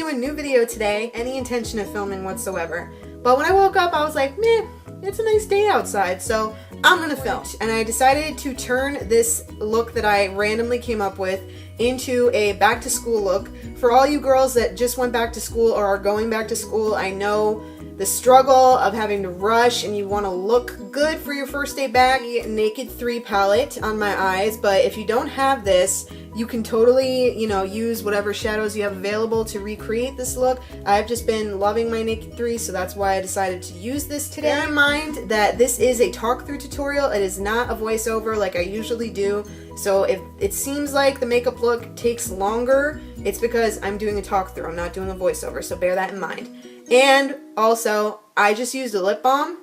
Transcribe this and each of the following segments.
you a new video today, any intention of filming whatsoever. But when I woke up, I was like, meh, it's a nice day outside, so I'm gonna film. And I decided to turn this look that I randomly came up with into a back to school look. For all you girls that just went back to school or are going back to school, I know the struggle of having to rush and you want to look good for your first day back. Naked 3 palette on my eyes, but if you don't have this, you can totally, you know, use whatever shadows you have available to recreate this look. I've just been loving my Naked 3, so that's why I decided to use this today. Bear in mind that this is a talk through tutorial. It is not a voiceover like I usually do. So if it seems like the makeup look takes longer, it's because I'm doing a talk through. I'm not doing a voiceover, so bear that in mind. And also, I just used a lip balm.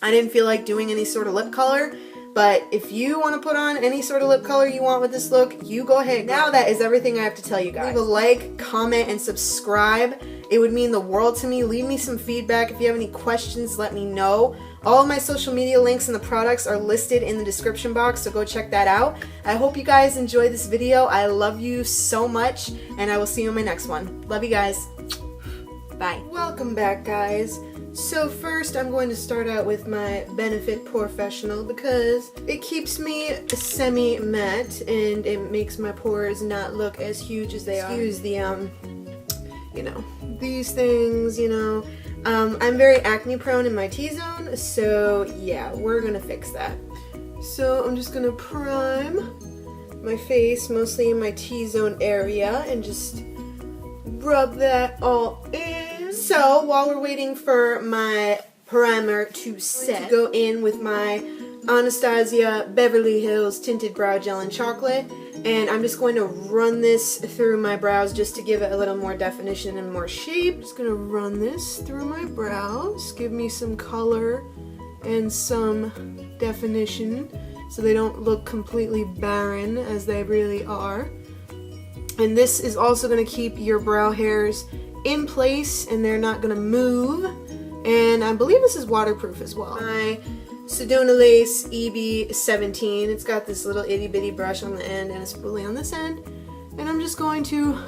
I didn't feel like doing any sort of lip color, but if you want to put on any sort of lip color you want with this look, you go ahead. Now that is everything I have to tell you guys. Leave a like, comment, and subscribe. It would mean the world to me. Leave me some feedback. If you have any questions, let me know. All of my social media links and the products are listed in the description box, so go check that out. I hope you guys enjoyed this video. I love you so much, and I will see you in my next one. Love you guys. Bye. Welcome back, guys. So first I'm going to start out with my Benefit Porefessional because it keeps me semi-matte and it makes my pores not look as huge as they are. Excuse the, you know, these things, you know. I'm very acne prone in my T-zone, so yeah, we're gonna fix that. So I'm just gonna prime my face, mostly in my T-zone area, and just rub that all in. So while we're waiting for my primer to set, to go in with my Anastasia Beverly Hills Tinted Brow Gel in Chocolate, and I'm just going to run this through my brows just to give it a little more definition and more shape. Just gonna run this through my brows, give me some color and some definition so they don't look completely barren as they really are. And this is also going to keep your brow hairs in place and they're not going to move. And I believe this is waterproof as well. My Sedona Lace EB17. It's got this little itty bitty brush on the end and a spoolie on this end. And I'm just going to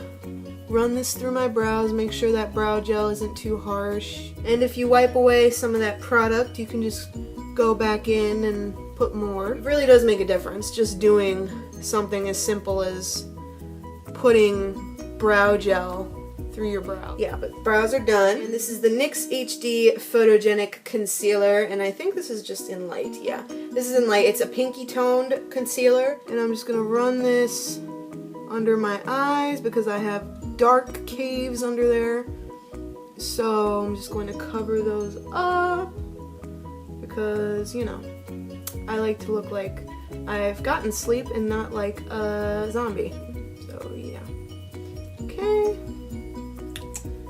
run this through my brows, make sure that brow gel isn't too harsh. And if you wipe away some of that product, you can just go back in and put more. It really does make a difference just doing something as simple as putting brow gel through your brow. Yeah, but brows are done. And this is the NYX HD Photogenic Concealer, and I think this is just in light. Yeah, this is in light. It's a pinky toned concealer, and I'm just gonna run this under my eyes because I have dark caves under there. So I'm just going to cover those up because, you know, I like to look like I've gotten sleep and not like a zombie. So yeah. Okay.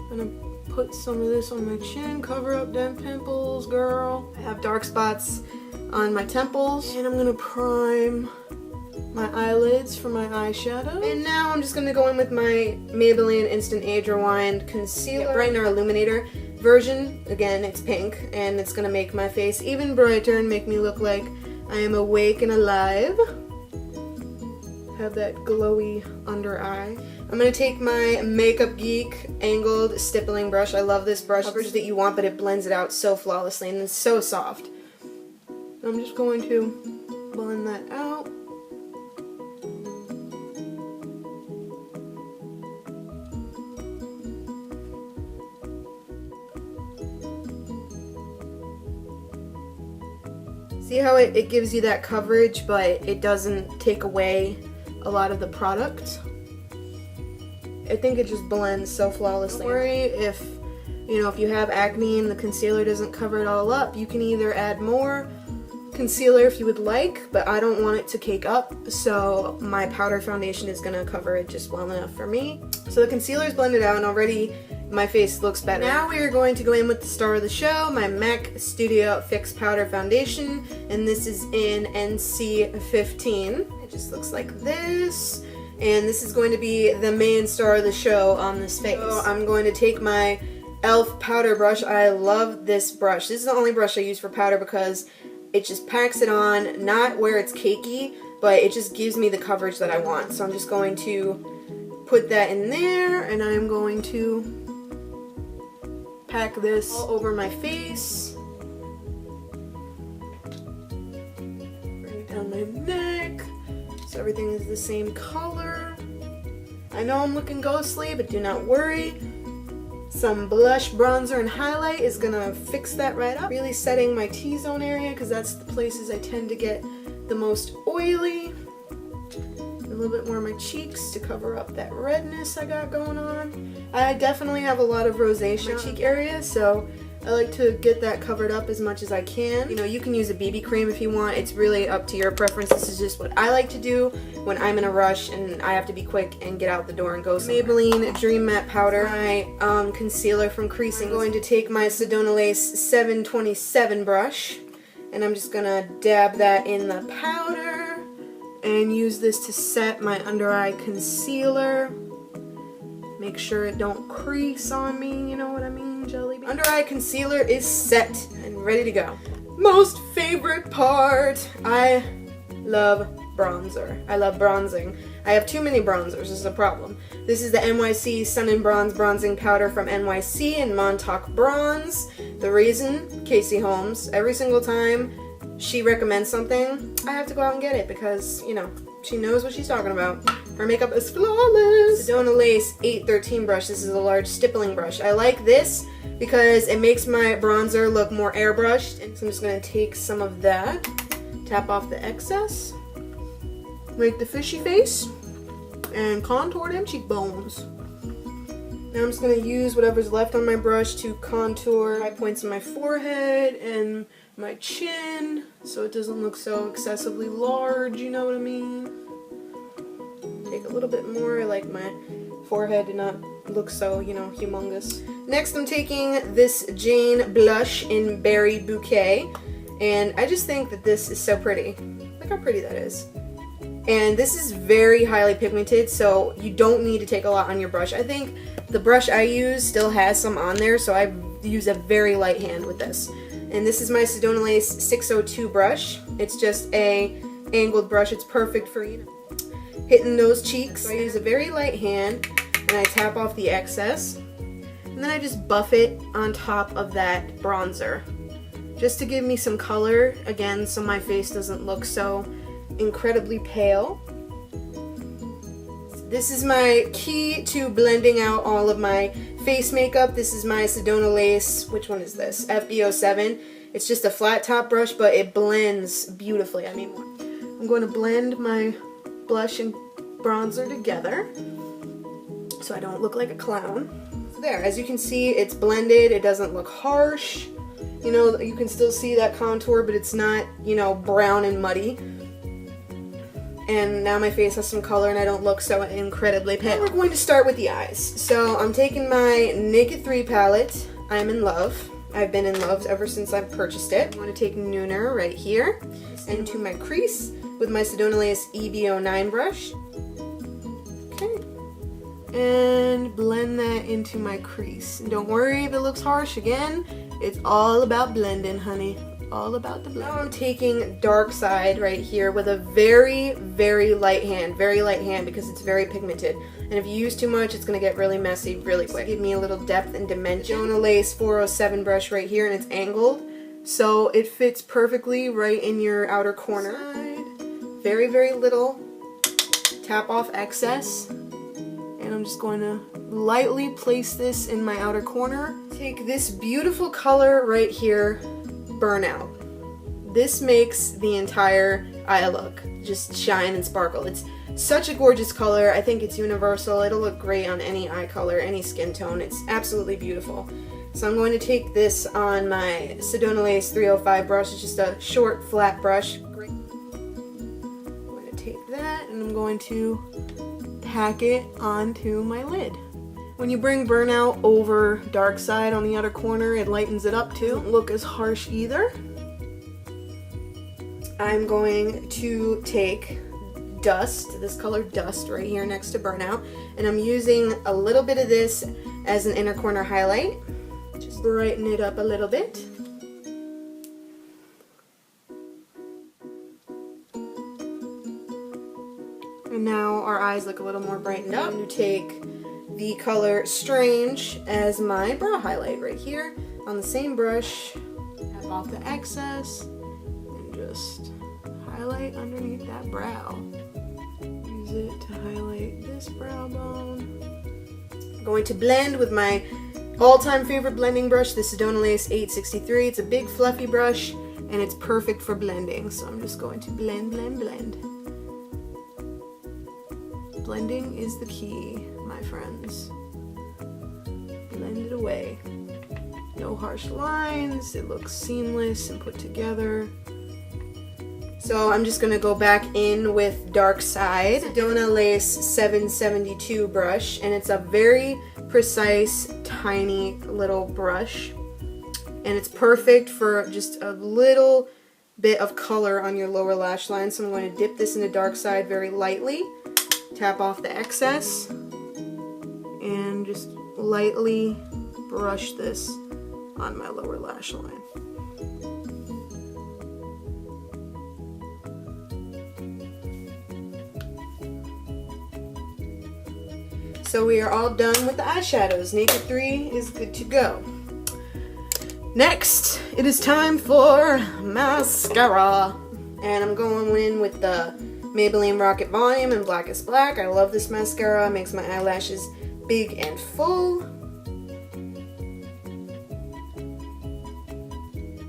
I'm gonna put some of this on my chin, cover up them pimples, girl. I have dark spots on my temples, and I'm gonna prime my eyelids for my eyeshadow. And now I'm just gonna go in with my Maybelline Instant Age Rewind Concealer, Brightener Illuminator version. Again, it's pink, and it's gonna make my face even brighter and make me look like I am awake and alive. Have that glowy under eye. I'm going to take my Makeup Geek angled stippling brush. I love this brush. Coverage that you want, but it blends it out so flawlessly and it's so soft. I'm just going to blend that out. See how it gives you that coverage, but it doesn't take away a lot of the product. I think it just blends so flawlessly. Don't worry if, you know, if you have acne and the concealer doesn't cover it all up, you can either add more concealer if you would like, but I don't want it to cake up, so my powder foundation is gonna cover it just well enough for me. So the concealer is blended out and already my face looks better. Now we are going to go in with the star of the show, my MAC Studio Fix Powder Foundation, and this is in NC15. It just looks like this. And this is going to be the main star of the show on this face. So I'm going to take my e.l.f. powder brush. I love this brush. This is the only brush I use for powder because it just packs it on, not where it's cakey, but it just gives me the coverage that I want. So I'm just going to put that in there, and I'm going to pack this all over my face. Bring it down my neck so everything is the same color. I know I'm looking ghostly, but do not worry. Some blush, bronzer, and highlight is gonna fix that right up. Really setting my T-zone area because that's the places I tend to get the most oily. A little bit more on my cheeks to cover up that redness I got going on. I definitely have a lot of rosacea in my cheek area, so I like to get that covered up as much as I can. You know, you can use a BB cream if you want. It's really up to your preference. This is just what I like to do when I'm in a rush and I have to be quick and get out the door and go somewhere. Maybelline Dream Matte Powder. My concealer from creasing. I'm going to take my Sedona Lace 727 brush, and I'm just gonna dab that in the powder and use this to set my under eye concealer. Make sure it don't crease on me, you know what I mean, jelly bean? Under eye concealer is set and ready to go. Most favorite part. I love bronzer. I love bronzing. I have too many bronzers, this is a problem. This is the NYC Sun and Bronze Bronzing Powder from NYC in Montauk Bronze. The reason, Casey Holmes, every single time she recommends something, I have to go out and get it because, you know, she knows what she's talking about. Her makeup is flawless. Sedona Lace 813 brush. This is a large stippling brush. I like this because it makes my bronzer look more airbrushed. And so I'm just going to take some of that, tap off the excess, make the fishy face, and contour them cheekbones. Now I'm just going to use whatever's left on my brush to contour high points in my forehead and my chin so it doesn't look so excessively large, you know what I mean? Take a little bit more. I like my forehead to not look so, you know, humongous. Next I'm taking this Jane blush in Berry Bouquet, and I just think that this is so pretty. Look how pretty that is. And this is very highly pigmented, so you don't need to take a lot on your brush. I think the brush I use still has some on there, so I use a very light hand with this. And this is my Sedona Lace 602 brush. It's just a angled brush. It's perfect for, you know, hitting those cheeks. So I use a very light hand and I tap off the excess. And then I just buff it on top of that bronzer, just to give me some color, again, so my face doesn't look so incredibly pale. This is my key to blending out all of my face makeup. This is my Sedona Lace, which one is this? FB07. It's just a flat top brush, but it blends beautifully. I mean, I'm going to blend my blush and bronzer together so I don't look like a clown. So there, as you can see, it's blended. It doesn't look harsh. You know, you can still see that contour, but it's not, you know, brown and muddy. And now my face has some color and I don't look so incredibly pale. Now we're going to start with the eyes. So I'm taking my Naked 3 palette. I'm in love. I've been in love ever since I've purchased it. I'm going to take Nooner right here into my crease with my Sedona Lace EB09 brush. Okay. And blend that into my crease. And don't worry if it looks harsh. Again, it's all about blending, honey. All about the blend. Now I'm taking Dark Side right here with a very, very light hand. Very light hand because it's very pigmented. And if you use too much, it's going to get really messy really quick. Give me a little depth and dimension. Sedona Lace 407 brush right here, and it's angled. So it fits perfectly right in your outer corner. Very, very little. Tap off excess. And I'm just going to lightly place this in my outer corner. Take this beautiful color right here, Burnout. This makes the entire eye look just shine and sparkle. It's such a gorgeous color. I think it's universal. It'll look great on any eye color, any skin tone. It's absolutely beautiful. So I'm going to take this on my Sedona Lace 305 brush. It's just a short, flat brush. Great. I'm going to take that and I'm going to pack it onto my lid. When you bring Burnout over Dark Side on the outer corner, it lightens it up too. Doesn't look as harsh either. I'm going to take Dust, this color Dust right here next to Burnout, and I'm using a little bit of this as an inner corner highlight. Just brighten it up a little bit. And And now our eyes look a little more brightened up. I'm going to take the color Strange as my brow highlight right here on the same brush. Tap off the excess and just highlight underneath that brow. Use it to highlight this brow bone. I'm going to blend with my all-time favorite blending brush, the Sedona Lace 863. It's a big fluffy brush and it's perfect for blending. So I'm just going to blend, blend, blend. Blending is the key, my friends. Blend it away. No harsh lines. It looks seamless and put together. So I'm just going to go back in with Dark Side. Sedona Lace 772 brush, and it's a very precise, tiny little brush. And it's perfect for just a little bit of color on your lower lash line. So I'm going to dip this into Dark Side very lightly. Tap off the excess. And just lightly brush this on my lower lash line. So we are all done with the eyeshadows. Naked 3 is good to go. Next, it is time for mascara. And I'm going in with the Maybelline Rocket Volume in Blackest Black. I love this mascara. It makes my eyelashes big and full.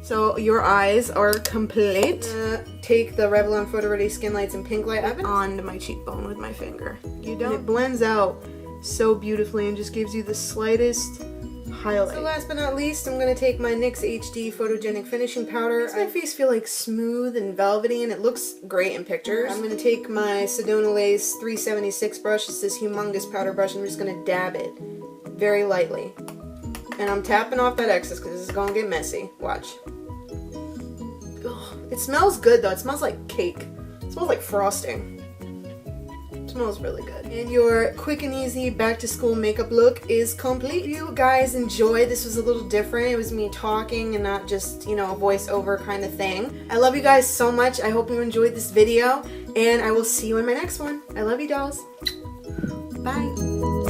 So your eyes are complete. Take the Revlon PhotoReady Skinlights in Pink Light. I've been on my cheekbone with my finger. You don't. And it blends out so beautifully and just gives you the slightest highlight. So last but not least, I'm going to take my NYX HD Photogenic Finishing Powder. Makes my face feel like smooth and velvety, and it looks great in pictures. I'm going to take my Sedona Lace 376 brush. It's this humongous powder brush. I'm just going to dab it very lightly. And I'm tapping off that excess because this is going to get messy. Watch. Ugh. It smells good though. It smells like cake. It smells like frosting. It smells really good. And your quick and easy back to school makeup look is complete. If you guys enjoyed, this was a little different. It was me talking and not just, you know, a voiceover kind of thing. I love you guys so much. I hope you enjoyed this video, and I will see you in my next one. I love you, dolls. Bye.